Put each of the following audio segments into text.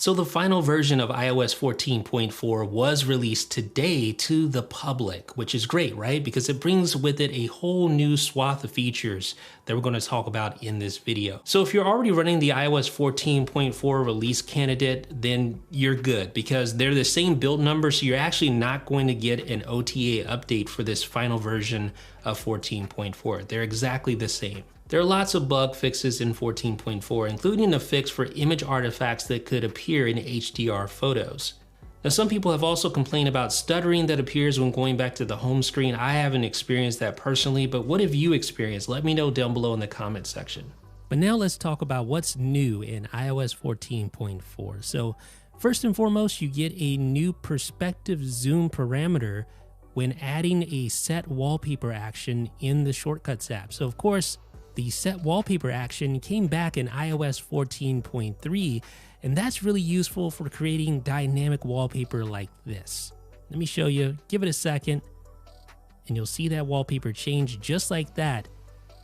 So the final version of iOS 14.4 was released today to the public, which is great, right? Because it brings with it a whole new swath of features that we're going to talk about in this video. So if you're already running the iOS 14.4 release candidate, then you're good because they're the same build number, so you're actually not going to get an OTA update for this final version of 14.4. They're exactly the same. There are lots of bug fixes in 14.4, including a fix for image artifacts that could appear in HDR photos. Now, some people have also complained about stuttering that appears when going back to the home screen. I haven't experienced that personally, but what have you experienced? Let me know down below in the comment section. But now let's talk about what's new in iOS 14.4. So first and foremost, you get a new perspective zoom parameter when adding a set wallpaper action in the Shortcuts app. So of course, the set wallpaper action came back in iOS 14.3, and that's really useful for creating dynamic wallpaper like this. Let me show you, give it a second, and you'll see that wallpaper change just like that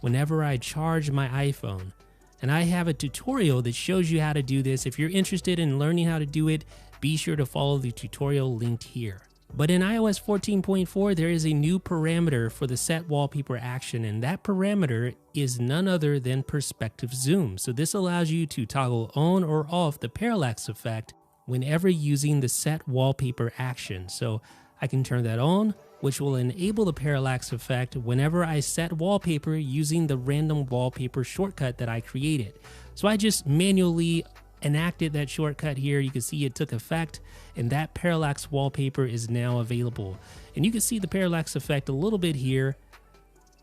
whenever I charge my iPhone. And I have a tutorial that shows you how to do this. If you're interested in learning how to do it, be sure to follow the tutorial linked here. But in iOS 14.4, there is a new parameter for the set wallpaper action, and that parameter is none other than perspective zoom. So this allows you to toggle on or off the parallax effect whenever using the set wallpaper action. So I can turn that on, which will enable the parallax effect whenever I set wallpaper using the random wallpaper shortcut that I created. So I just manually enacted that shortcut here. You can see it took effect, and that parallax wallpaper is now available. And you can see the parallax effect a little bit here.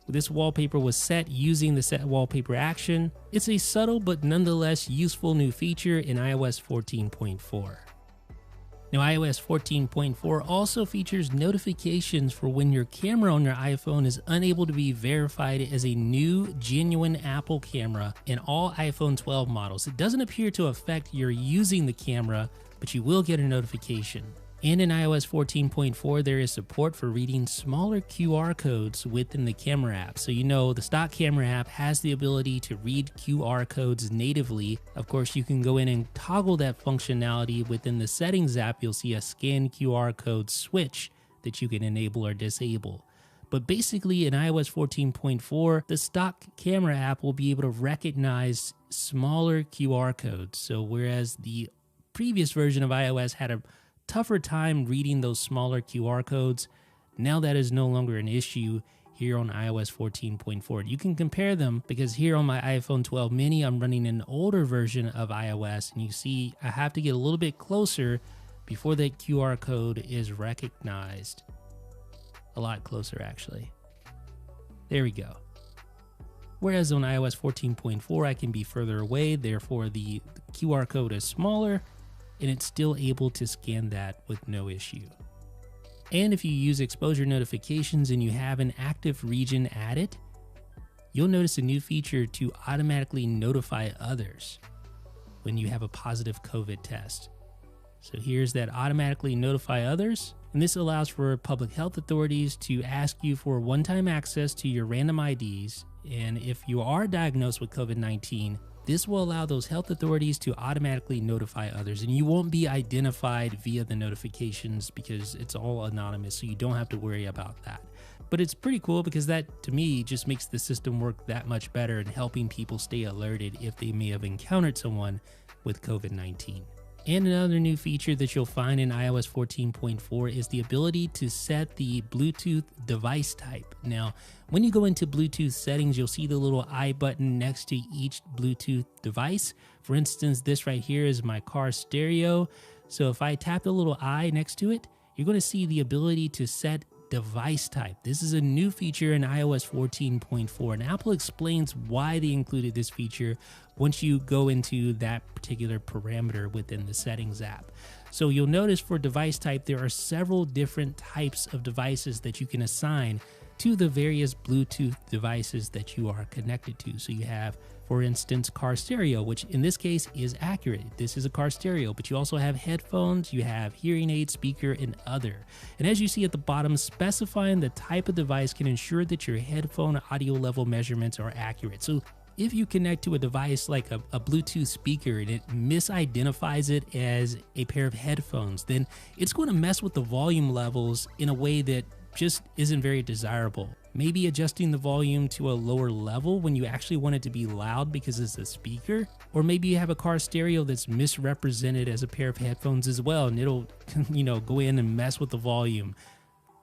This wallpaper was set using the set wallpaper action. It's a subtle but nonetheless useful new feature in iOS 14.4. Now, iOS 14.4 also features notifications for when your camera on your iPhone is unable to be verified as a new genuine Apple camera in all iPhone 12 models. It doesn't appear to affect your using the camera, but you will get a notification. And in iOS 14.4, there is support for reading smaller QR codes within the camera app. So you know the stock camera app has the ability to read QR codes natively. Of course, you can go in and toggle that functionality within the settings app. You'll see a scan QR code switch that you can enable or disable. But basically in iOS 14.4, the stock camera app will be able to recognize smaller QR codes. So whereas the previous version of iOS had a tougher time reading those smaller QR codes, now that is no longer an issue here on iOS 14.4. You can compare them because here on my iPhone 12 mini, I'm running an older version of iOS, and you see I have to get a little bit closer before that QR code is recognized. A lot closer, actually. There we go. Whereas on iOS 14.4, I can be further away, therefore the QR code is smaller, and it's still able to scan that with no issue. And if you use exposure notifications and you have an active region added, you'll notice a new feature to automatically notify others when you have a positive COVID test. So here's that automatically notify others, and this allows for public health authorities to ask you for one-time access to your random IDs, and if you are diagnosed with COVID-19, this will allow those health authorities to automatically notify others, and you won't be identified via the notifications because it's all anonymous, so you don't have to worry about that. But it's pretty cool because that, to me, just makes the system work that much better in helping people stay alerted if they may have encountered someone with COVID-19. And another new feature that you'll find in iOS 14.4 is the ability to set the Bluetooth device type. Now, when you go into Bluetooth settings, you'll see the little I button next to each Bluetooth device. For instance, this right here is my car stereo. So if I tap the little I next to it, you're going to see the ability to set device type. This is a new feature in iOS 14.4, and Apple explains why they included this feature once you go into that particular parameter within the settings app. So you'll notice for device type, there are several different types of devices that you can assign to the various Bluetooth devices that you are connected to. So you have, for instance, car stereo, which in this case is accurate. This is a car stereo, but you also have headphones, you have hearing aid, speaker, and other. And as you see at the bottom, specifying the type of device can ensure that your headphone audio level measurements are accurate. So if you connect to a device like a Bluetooth speaker and it misidentifies it as a pair of headphones, then it's going to mess with the volume levels in a way that just isn't very desirable. Maybe adjusting the volume to a lower level when you actually want it to be loud because it's a speaker, or maybe you have a car stereo that's misrepresented as a pair of headphones as well, and it'll, go in and mess with the volume.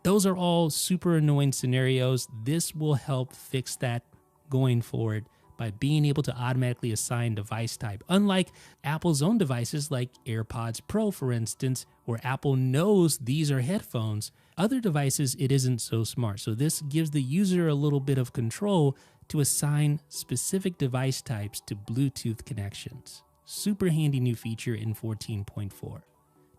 Those are all super annoying scenarios. This will help fix that going forward by being able to automatically assign device type. Unlike Apple's own devices like AirPods Pro, for instance, where Apple knows these are headphones, other devices it isn't so smart. So this gives the user a little bit of control to assign specific device types to Bluetooth connections. Super handy new feature in 14.4.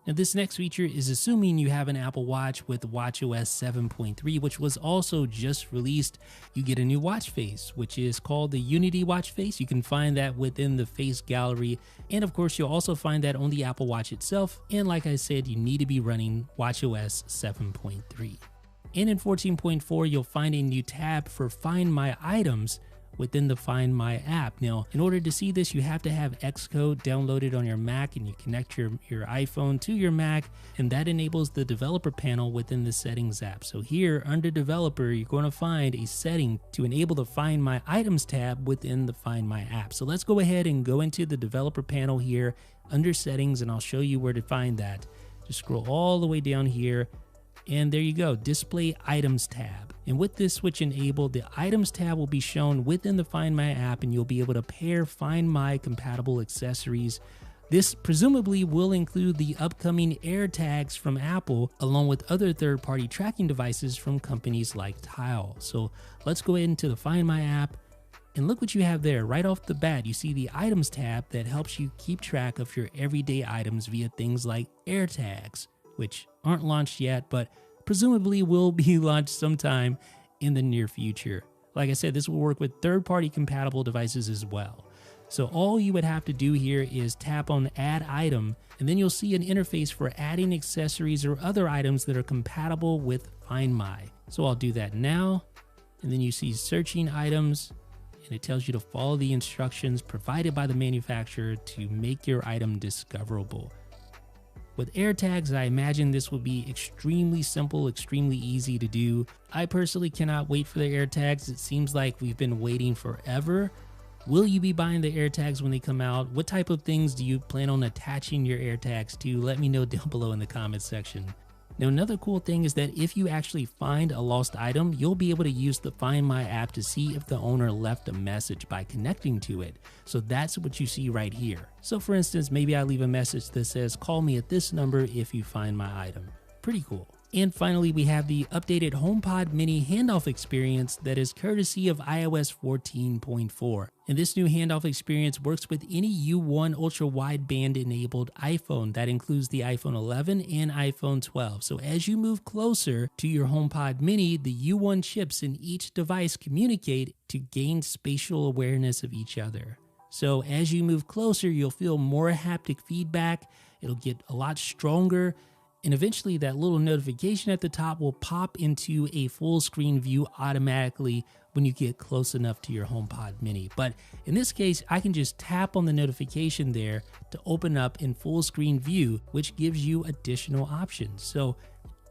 Now this next feature is assuming you have an Apple Watch with watchOS 7.3, which was also just released. You get a new watch face, which is called the Unity watch face. You can find that within the face gallery. And of course, you'll also find that on the Apple Watch itself. And like I said, you need to be running watchOS 7.3. And in 14.4, you'll find a new tab for Find My Items within the Find My app. Now, in order to see this, you have to have Xcode downloaded on your Mac, and you connect your iPhone to your Mac, and that enables the developer panel within the Settings app. So here, under Developer, you're going to find a setting to enable the Find My Items tab within the Find My app. So let's go ahead and go into the developer panel here under Settings, and I'll show you where to find that. Just scroll all the way down here, and there you go, Display Items tab. And with this switch enabled, the Items tab will be shown within the Find My app, and you'll be able to pair Find My compatible accessories. This presumably will include the upcoming AirTags from Apple, along with other third-party tracking devices from companies like Tile. So let's go into the Find My app, and look what you have there. Right off the bat, you see the Items tab that helps you keep track of your everyday items via things like AirTags, which aren't launched yet, but presumably will be launched sometime in the near future. Like I said, this will work with third-party compatible devices as well. So all you would have to do here is tap on Add Item, and then you'll see an interface for adding accessories or other items that are compatible with Find My. So I'll do that now, and then you see Searching Items, and it tells you to follow the instructions provided by the manufacturer to make your item discoverable. With AirTags, I imagine this will be extremely simple, extremely easy to do. I personally cannot wait for the AirTags. It seems like we've been waiting forever. Will you be buying the AirTags when they come out? What type of things do you plan on attaching your AirTags to? Let me know down below in the comments section. Now, another cool thing is that if you actually find a lost item, you'll be able to use the Find My app to see if the owner left a message by connecting to it. So that's what you see right here. So for instance, maybe I leave a message that says, call me at this number if you find my item. Pretty cool. And finally, we have the updated HomePod Mini handoff experience that is courtesy of iOS 14.4. And this new handoff experience works with any U1 ultra wideband enabled iPhone. That includes the iPhone 11 and iPhone 12. So as you move closer to your HomePod Mini, the U1 chips in each device communicate to gain spatial awareness of each other. So as you move closer, you'll feel more haptic feedback. It'll get a lot stronger. And eventually that little notification at the top will pop into a full screen view automatically when you get close enough to your HomePod Mini. But in this case, I can just tap on the notification there to open up in full screen view, which gives you additional options. So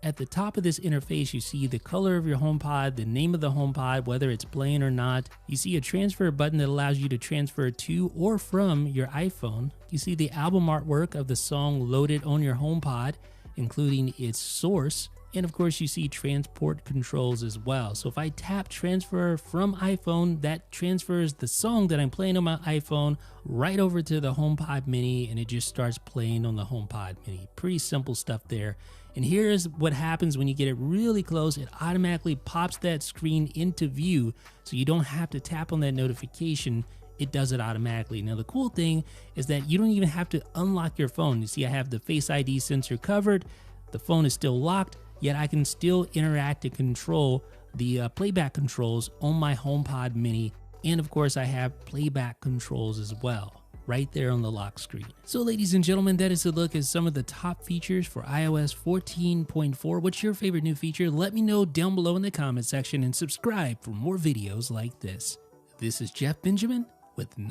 at the top of this interface, you see the color of your HomePod, the name of the HomePod, whether it's playing or not. You see a transfer button that allows you to transfer to or from your iPhone. You see the album artwork of the song loaded on your HomePod, including its source. And of course, you see transport controls as well. So if I tap transfer from iPhone, that transfers the song that I'm playing on my iPhone right over to the HomePod Mini, and it just starts playing on the HomePod Mini. Pretty simple stuff there. And here's what happens when you get it really close. It automatically pops that screen into view, so you don't have to tap on that notification. It does it automatically. Now, the cool thing is that you don't even have to unlock your phone. You see, I have the Face ID sensor covered. The phone is still locked, yet I can still interact and control the playback controls on my HomePod Mini. And of course, I have playback controls as well, right there on the lock screen. So ladies and gentlemen, that is a look at some of the top features for iOS 14.4. What's your favorite new feature? Let me know down below in the comment section, and subscribe for more videos like this. This is Jeff Benjamin, with 9